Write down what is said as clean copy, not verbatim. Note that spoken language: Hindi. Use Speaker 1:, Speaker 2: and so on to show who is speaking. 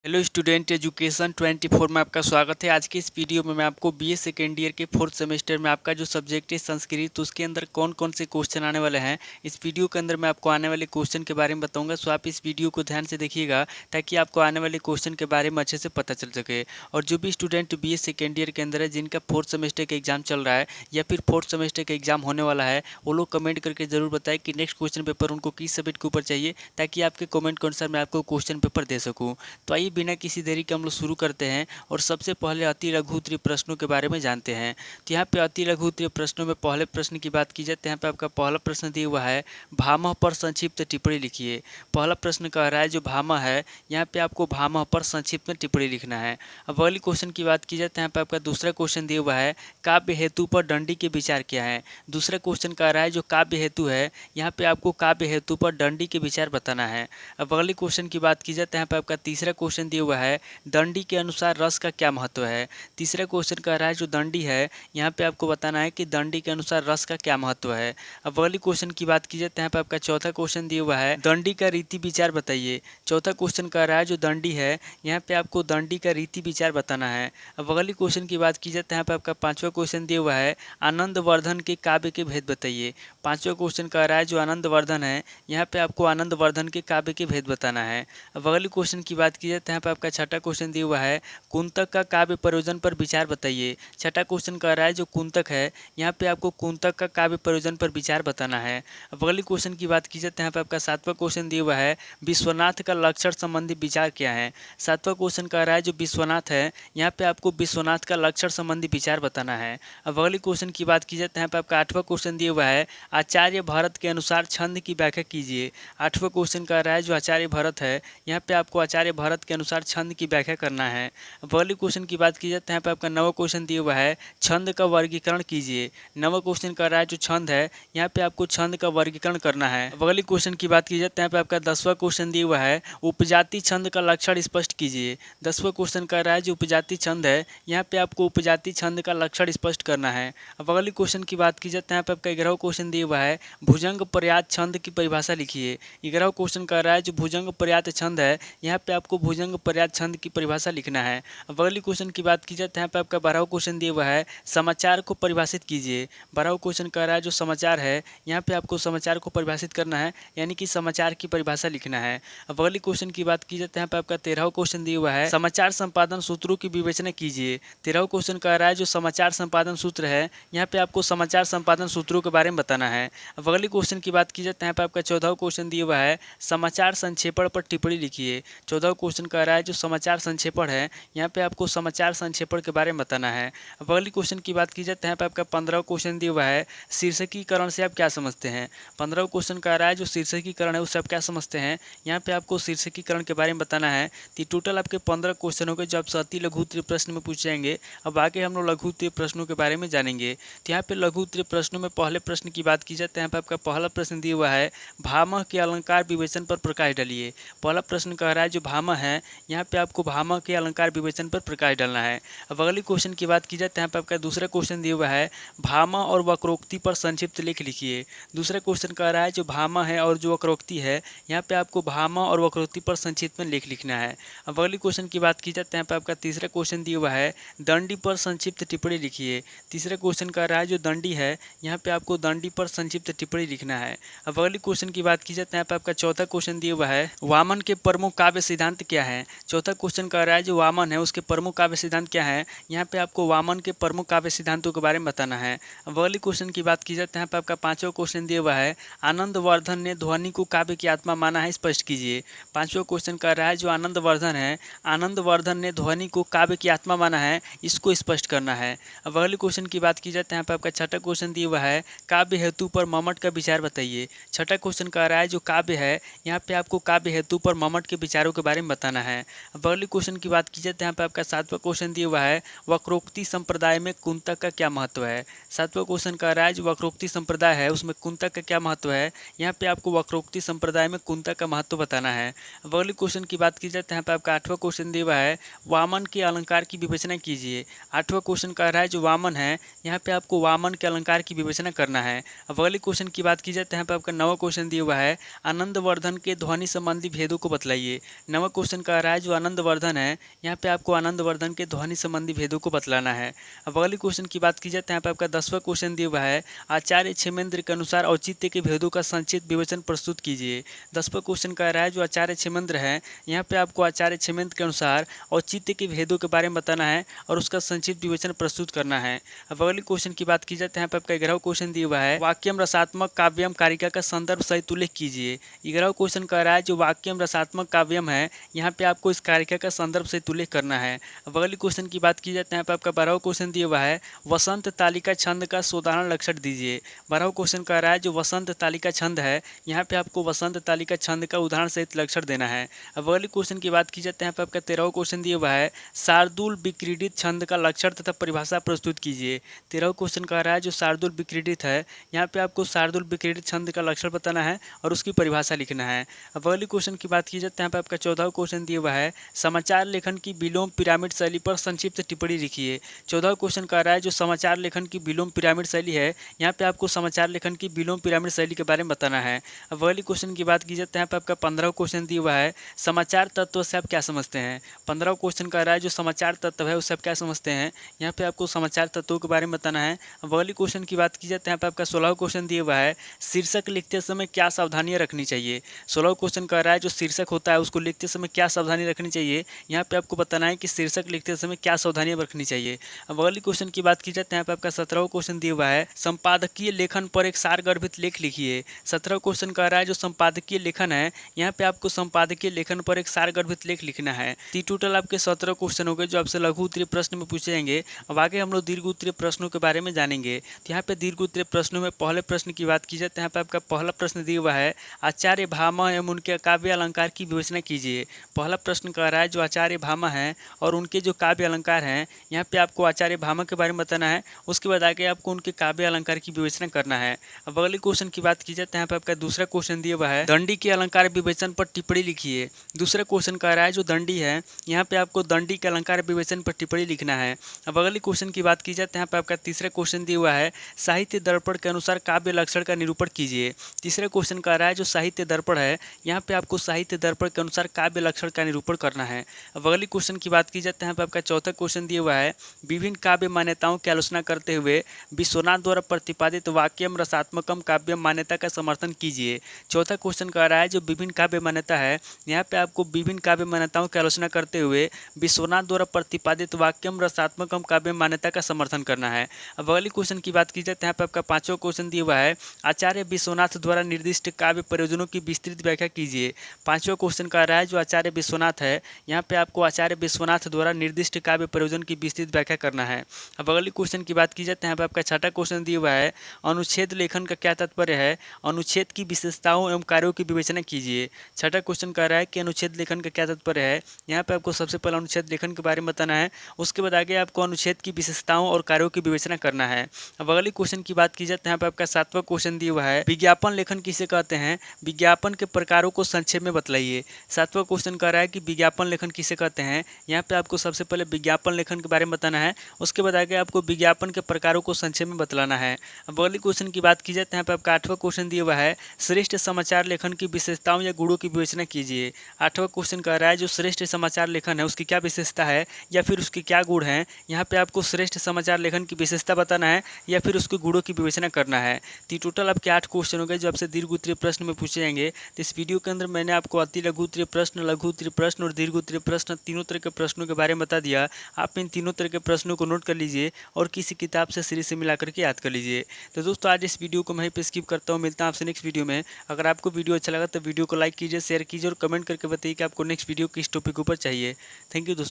Speaker 1: हेलो स्टूडेंट, एजुकेशन 24 में आपका स्वागत है। आज की इस वीडियो में मैं आपको बीए सेकेंड ईयर के 4th सेमेस्टर में आपका जो सब्जेक्ट है संस्कृत, तो उसके अंदर कौन कौन से क्वेश्चन आने वाले हैं, इस वीडियो के अंदर मैं आपको आने वाले क्वेश्चन के बारे में बताऊंगा। सो आप इस वीडियो को ध्यान से देखिएगा ताकि आपको आने वाले क्वेश्चन के बारे में अच्छे से पता चल सके। और जो भी स्टूडेंट बीए सेकेंड ईयर के अंदर है, जिनका 4th सेमेस्टर का एग्जाम चल रहा है या फिर 4th सेमेस्टर का एग्जाम होने वाला है, वो लोग कमेंट करके जरूर बताएं कि नेक्स्ट क्वेश्चन पेपर उनको किस सब्जेक्ट के ऊपर चाहिए, ताकि आपके कमेंट के अनुसार मैं आपको क्वेश्चन पेपर दे सकूँ। तो आइए बिना किसी देरी के हम लोग शुरू करते हैं और सबसे पहले अति लघु उत्तरीय प्रश्नों के बारे में जानते हैं। तो यहाँ पे अति लघु उत्तरीय प्रश्नों में पहले प्रश्न की बात की जाए तो यहाँ पे आपका पहला प्रश्न दिया हुआ है, भामह पर संक्षिप्त टिप्पणी लिखिए। पहला प्रश्न कह रहा है जो भामह है, यहाँ पे आपको भामह पर संक्षिप्त में टिप्पणी लिखना है। अब अगली क्वेश्चन की बात की जाए तो यहाँ पे आपका दूसरा क्वेश्चन दिया हुआ है, काव्य हेतु पर दंडी के विचार क्या है। दूसरा क्वेश्चन कह रहा है जो काव्य हेतु है, यहाँ पे आपको काव्य हेतु पर दंडी के विचार बताना है। अब अगली क्वेश्चन की बात की जाए तो यहाँ पे आपका तीसरा क्वेश्चन दिया हुआ है, दंडी के अनुसार रस का क्या महत्व है। तीसरा क्वेश्चन कह रहा है जो दंडी है, यहाँ पे आपको बताना है कि दंडी के अनुसार रस का क्या महत्व है। अब अगली क्वेश्चन की बात की जाए तो यहाँ पे आपका चौथा क्वेश्चन दिया हुआ है, दंडी का रीति विचार बताइए। चौथा क्वेश्चन कह रहा है जो दंडी है, यहाँ पे आपको दंडी का रीति विचार बताना है। अब अगली क्वेश्चन की बात की जाए तो यहाँ पे आपका पांचवा क्वेश्चन दिया हुआ है, आनंद वर्धन के काव्य के भेद बताइए। पांचवा क्वेश्चन कह रहा है जो आनंद वर्धन है, यहाँ पे आपको आनंद वर्धन के काव्य के भेद बताना है। अब अगली क्वेश्चन की बात की जाए तो यहाँ पे आपका छठा क्वेश्चन दिया हुआ है, कुंतक का काव्य प्रयोजन पर विचार बताइए। छठा क्वेश्चन कह रहा है जो कुंतक है, यहाँ पे आपको कुंतक का काव्य प्रयोजन पर विचार बताना है। अब अगली क्वेश्चन की बात की जाए तो यहाँ पे आपका सातवां क्वेश्चन दिया हुआ है, विश्वनाथ का लक्षण संबंधी विचार क्या है। सातवां क्वेश्चन कह रहा है जो विश्वनाथ है, यहाँ पे आपको विश्वनाथ का लक्षण संबंधी विचार बताना है। अब अगली क्वेश्चन की बात की जाए तो यहाँ पे आपका आठवां क्वेश्चन दिया हुआ है, आचार्य भरत के अनुसार छंद की व्याख्या कीजिए। आठवां क्वेश्चन कह रहा है जो आचार्य भरत है, यहाँ पे आपको आचार्य भरत के अनुसार छंद की व्याख्या करना है। अब अगली क्वेश्चन की बात की जाए तो यहाँ पे आपका नवा क्वेश्चन दिया हुआ है, छंद का वर्गीकरण कीजिए। नवा क्वेश्चन कर रहा है जो छंद है, यहाँ पे आपको छंद का वर्गीकरण करना है। अब अगली क्वेश्चन की बात की जाए तो यहाँ पे आपका 10वां क्वेश्चन दिया हुआ है, उपजाति छंद का लक्षण स्पष्ट कीजिए। 10वां क्वेश्चन कर रहा है जो उपजाति छंद है, यहाँ पे आपको उपजाति छंद का लक्षण स्पष्ट करना है। अब अगली क्वेश्चन की बात की जाए तो यहाँ पे आपका 11वां क्वेश्चन दिया हुआ है, भुजंग पर्यात छंद की परिभाषा लिखिए। 11वां क्वेश्चन कर रहा है जो भुजंग पर्यात छंद है, यहाँ पे आपको भुजंग पर्यात छंद की परिभाषा लिखना है। अब अगली क्वेश्चन की बात की जाए तो यहाँ पे आपका 12वां क्वेश्चन दिया हुआ है, समाचार को परिभाषित कीजिए। 12वां क्वेश्चन कह रहा है जो समाचार है, यहाँ पे आपको समाचार को परिभाषित करना है, यानी कि समाचार की परिभाषा लिखना है। अब अगली क्वेश्चन की बात की जाए तो यहाँ पे आपका 13वां क्वेश्चन दिया हुआ है, समाचार संपादन सूत्रों की विवेचना कीजिए। 13वां क्वेश्चन कह रहा है जो समाचार संपादन सूत्र है, यहाँ पे आपको समाचार संपादन सूत्रों के बारे में बताना है। अब अगली क्वेश्चन की बात की जाए तो यहाँ पे आपका 14वां क्वेश्चन दिया हुआ है, समाचार संक्षेपण पर टिप्पणी लिखिए। 14वां क्वेश्चन कह रहा है जो समाचार संक्षेपण है, यहाँ पे आपको समाचार संक्षेपण के बारे में बताना है। अब अगली क्वेश्चन की बात की जाए तो यहाँ पे आपका 15वां क्वेश्चन दिया हुआ है, शीर्षकीकरण से आप क्या समझते हैं। 15वां क्वेश्चन कह रहा है जो शीर्षकीकरण है उससे आप क्या समझते हैं, यहाँ पे आपको शीर्षकीकरण के बारे में बताना है। तो टोटल आपके 15 क्वेश्चन हो गए जो आपसे अति लघु उत्तरीय प्रश्न में पूछे जाएंगे। अब आगे हम लोग लघु उत्तरीय प्रश्नों के बारे में जानेंगे। तो यहाँ पे लघु उत्तरीय प्रश्नों में पहले प्रश्न की बात की जाए तो यहाँ पे आपका पहला प्रश्न दिया हुआ है, भामह के अलंकार विवेचन पर प्रकाश डालिए। पहला प्रश्न कह रहा है जो भामह है, यहाँ पे आपको भामह के अलंकार विवेचन पर प्रकाश डालना है। अब अगली क्वेश्चन की बात की जाए तो यहाँ पे आपका दूसरा क्वेश्चन दिया हुआ है, भामह और वक्रोक्ति पर संक्षिप्त लेख लिखिए। दूसरा क्वेश्चन कह रहा है जो भामह है और जो वक्रोक्ति है, यहाँ पे आपको भामह और वक्रोक्ति पर संक्षिप्त में लेख लिखना है। अब अगली क्वेश्चन की बात की जाए तो यहाँ पे आपका तीसरा क्वेश्चन दिया हुआ है, दंडी पर संक्षिप्त टिप्पणी लिखिए। तीसरा क्वेश्चन कह रहा है जो दंडी है, यहाँ पे आपको दंडी पर संक्षिप्त टिप्पणी लिखना है। अब अगली क्वेश्चन की बात की जाए तो यहाँ पे आपका चौथा क्वेश्चन दिया हुआ है, वामन के प्रमुख काव्य सिद्धांत क्या है। चौथा क्वेश्चन कह रहा है जो वामन है उसके प्रमुख काव्य सिद्धांत क्या है, यहाँ पे आपको वामन के प्रमुख काव्य सिद्धांतों के बारे में बताना है। अब अगली क्वेश्चन की बात की जाए तो यहाँ पे आपका पांचवा क्वेश्चन दिया हुआ है, आनंद वर्धन ने ध्वनि को काव्य की आत्मा माना है, स्पष्ट कीजिए। पांचवा क्वेश्चन कह रहा है जो आनंद वर्धन है, आनंद वर्धन ने ध्वनि को काव्य की आत्मा माना है, इसको स्पष्ट करना है। अब अगली क्वेश्चन की बात की जाए तो यहाँ पे आपका छठा क्वेश्चन दिया हुआ है, काव्य हेतु पर मम्मट का विचार बताइए। छठा क्वेश्चन कह रहा है जो काव्य है, यहाँ पे आपको काव्य हेतु पर मम्मट के विचारों के बारे में बताना है। अब अगली क्वेश्चन की बात की जाए तो यहाँ पे आपका सातवां क्वेश्चन दिया हुआ है, वक्रोक्ति संप्रदाय में कुंतक का क्या महत्व है। सातवां क्वेश्चन कह रहा है जो वक्रोक्ति संप्रदाय है उसमें कुंतक का क्या महत्व है, यहाँ पे आपको वक्रोक्ति संप्रदाय में कुंतक का महत्व बताना है। अब अगली क्वेश्चन की बात की जाए तो यहाँ पे आपका आठवां क्वेश्चन दिया हुआ है, वामन के अलंकार की विवेचना कीजिए। आठवां क्वेश्चन कह रहा है जो वामन है, यहाँ पे आपको वामन के अलंकार की विवेचना करना है। अब अगली क्वेश्चन की बात की जाए तो यहाँ पे आपका नवा क्वेश्चन दिया हुआ है, आनंद वर्धन के ध्वनि संबंधी भेदों को बतलाइए। नवा क्वेश्चन कह कह रहा है जो आनंदवर्धन है, यहाँ पे आपको आनंदवर्धन के ध्वनि संबंधी भेदों को बतलाना है। अब अगले क्वेश्चन की बात की जाए तो यहाँ पे आपका 10वां क्वेश्चन दिया हुआ है, आचार्य क्षेमेंद्र के अनुसार औचित्य के भेदों का संक्षिप्त विवेचन प्रस्तुत कीजिए। 10वां क्वेश्चन कह रहा है जो आचार्य क्षेमेंद्र है, यहाँ पे आपको आचार्य क्षेमेंद्र के अनुसार औचित्य के भेदों के बारे में बताना है और उसका संक्षिप्त विवेचन प्रस्तुत करना है। अब अगले क्वेश्चन की बात की जाए तो यहाँ पे आपका 11वां क्वेश्चन दिया हुआ है, वाक्यम रसात्मक काव्यम कारिका का संदर्भ सहित उल्लेख कीजिए। 11वां क्वेश्चन कह रहा है जो वाक्यम रसात्मक काव्यम है, यहाँ पे आपको इस कारिका का संदर्भ सहित उल्लेख करना है। अब अगले क्वेश्चन की बात की जाए तो यहाँ पे आपका 12वां क्वेश्चन दिया हुआ है, वसंत तालिका छंद का सोदाहरण लक्षण दीजिए। 12वां क्वेश्चन कह रहा है जो वसंत तालिका छंद है, यहाँ पे आपको वसंत तालिका छंद का उदाहरण सहित लक्षण देना है। अब अगले क्वेश्चन की बात की जाए तो यहाँ पे आपका 13वां क्वेश्चन दिया हुआ है, शार्दुल विक्रीडित छंद का लक्षण तथा परिभाषा प्रस्तुत कीजिए। 13वां क्वेश्चन कह रहा है जो शार्दुल विक्रीडित है, यहाँ पे आपको शार्दुल विक्रीडित छंद का लक्षण बताना है और उसकी परिभाषा लिखना है। अब अगले क्वेश्चन की बात की जाए तो यहाँ पे आपका 14वां क्वेश्चन दिया हुआ है, समाचार लेखन की विलोम पिरामिड शैली पर संक्षिप्त टिप्पणी लिखिए। 14वां क्वेश्चन कह रहा है जो समाचार लेखन की विलोम पिरामिड शैली है, यहाँ पे आपको समाचार लेखन की विलोम पिरामिड शैली के बारे में बताना है। अब अगले क्वेश्चन की बात की जाए तो यहाँ पे आपका 15वां क्वेश्चन दिया हुआ है, समाचार तत्व से आप क्या समझते हैं। 15वां क्वेश्चन कह रहा है जो समाचार तत्व है उससे आप क्या समझते हैं, यहाँ पे आपको समाचार तत्वों के बारे में बताना है। अब अगले क्वेश्चन की बात की जाए तो यहाँ पे आपका 16वां क्वेश्चन दिया हुआ है, शीर्षक लिखते समय क्या सावधानियां रखनी चाहिए। 16वां क्वेश्चन कह रहा है जो शीर्षक होता है उसको लिखते समय क्या सावधानी रखनी चाहिए, यहाँ पे आपको बताना है कि शीर्षक लिखते समय क्या सावधानियां रखनी चाहिए। अब अगले क्वेश्चन की बात की जाए तो यहाँ पे आपका 17वां क्वेश्चन दिया हुआ है, संपादकीय लेखन पर एक सारगर्भित लेख लिखिए। 17वां क्वेश्चन कह रहा है जो संपादकीय लेखन है, यहाँ पे आपको संपादकीय लेखन पर एक सारगर्भित लेख लिखना है। टोटल आपके 17 क्वेश्चन हो गए जो आपसे लघु उत्तरीय प्रश्न में पूछे जाएंगे। अब आगे हम लोग दीर्घ उत्तरीय प्रश्नों के बारे में जानेंगे। तो यहाँ पे दीर्घ उत्तरीय प्रश्नों में पहले प्रश्न की बात की जाए तो यहाँ पे आपका पहला प्रश्न दिया हुआ है, आचार्य भामा एवं उनके काव्य अलंकार की विवेचना कीजिए। पहला प्रश्न कह रहा है जो आचार्य भामा है और उनके जो काव्य अलंकार हैं, यहाँ पे आपको आचार्य भामा के बारे में बताना है, उसके बाद आगे आपको उनके काव्य अलंकार की विवेचना करना है। अब अगले क्वेश्चन की बात की जाए तो यहाँ पे आपका दूसरा क्वेश्चन दिया हुआ है, दंडी के अलंकार विवेचन पर टिप्पणी लिखिए। दूसरा क्वेश्चन कह रहा है जो दंडी है, यहाँ पे आपको दंडी के अलंकार विवेचन पर टिप्पणी लिखना है। अब अगले क्वेश्चन की बात की जाए तो यहाँ पे आपका तीसरा क्वेश्चन दिया हुआ है, साहित्य दर्पण के अनुसार काव्य लक्षण का निरूपण कीजिए। तीसरा क्वेश्चन कह रहा है जो साहित्य दर्पण है, यहाँ पे आपको साहित्य दर्पण के अनुसार काव्य लक्षण का निरूपण करना है। अब अगले क्वेश्चन की बात की जाए तो यहाँ पे आपका चौथा क्वेश्चन दिया हुआ है, विभिन्न काव्य मान्यताओं की आलोचना करते हुए विश्वनाथ द्वारा प्रतिपादित वाक्यम रसात्मकम काव्य मान्यता का समर्थन कीजिए। चौथा क्वेश्चन कह रहा है जो विभिन्न काव्य मान्यता है, यहाँ पे आपको विभिन्न काव्य मान्यताओं की आलोचना करते हुए विश्वनाथ द्वारा प्रतिपादित वाक्यम रसात्मकम काव्य मान्यता का समर्थन करना है। अब अगले क्वेश्चन की बात की जाए तो यहाँ पे आपका पांचवा क्वेश्चन दिया हुआ है, आचार्य विश्वनाथ द्वारा निर्दिष्ट काव्य प्रयोजनों की विस्तृत व्याख्या कीजिए। पांचवा क्वेश्चन कह रहा है जो आचार्य विश्वनाथ है, यहाँ पे आपको आचार्य विश्वनाथ द्वारा निर्दिष्ट काव्य प्रयोजन की विस्तृत व्याख्या करना है। अब अगले क्वेश्चन की बात की जाए तो यहाँ पे आपका छठा क्वेश्चन दिया हुआ है, अनुच्छेद लेखन का क्या तात्पर्य है, अनुच्छेद की विशेषताओं एवं कार्यों की विवेचना कीजिए। छठा क्वेश्चन कह रहा है कि अनुच्छेद लेखन का क्या तात्पर्य है, यहाँ पे आपको सबसे पहले अनुच्छेद लेखन के बारे में बताना है, उसके बाद आगे आपको अनुच्छेद की विशेषताओं और कार्यों की विवेचना करना है। अब अगले क्वेश्चन की बात की जाए तो यहाँ पे आपका सातवां क्वेश्चन दिया हुआ है, विज्ञापन लेखन किसे कहते हैं, विज्ञापन के प्रकारों को संक्षेप में बतलाइए। सातवां क्वेश्चन कह रहा है कि विज्ञापन लेखन किसे कहते हैं, यहाँ पे आपको सबसे पहले विज्ञापन लेखन के बारे में बताना है, उसके बाद आगे आपको विज्ञापन के प्रकारों को संक्षेप में बतलाना है। अब अगले क्वेश्चन की बात की जाए तो यहाँ पे आपका आठवां क्वेश्चन दिया हुआ है, श्रेष्ठ समाचार लेखन की विशेषताओं या गुणों की विवेचना कीजिए। आठवां क्वेश्चन कह रहा है जो श्रेष्ठ समाचार लेखन है उसकी क्या विशेषता है या फिर उसके क्या गुण हैं, यहाँ पे आपको श्रेष्ठ समाचार लेखन की विशेषता बताना है या फिर उसके गुणों की विवेचना करना है। तो टोटल आपके 8 क्वेश्चन हो गए जो आपसे दीर्घ उत्तरीय प्रश्न में पूछे जाएंगे। तो इस वीडियो के अंदर मैंने आपको अति लघु उत्तरीय प्रश्न, लघु उत्तरीय प्रश्न और दीर्घ उत्तरीय प्रश्न तीनों तरह के प्रश्नों के बारे में बता दिया। आप इन तीनों तरह के प्रश्नों को नोट कर लीजिए और किसी किताब से सीरीज से मिला करके याद कर लीजिए। तो दोस्तों आज इस वीडियो को मैं पे स्किप करता हूँ, मिलता हूँ आपसे नेक्स्ट वीडियो में। अगर आपको वीडियो अच्छा लगा तो वीडियो को लाइक कीजिए, शेयर कीजिए और कमेंट करके बताइए कि आपको नेक्स्ट वीडियो किस टॉपिक ऊपर चाहिए। थैंक यू दोस्तों।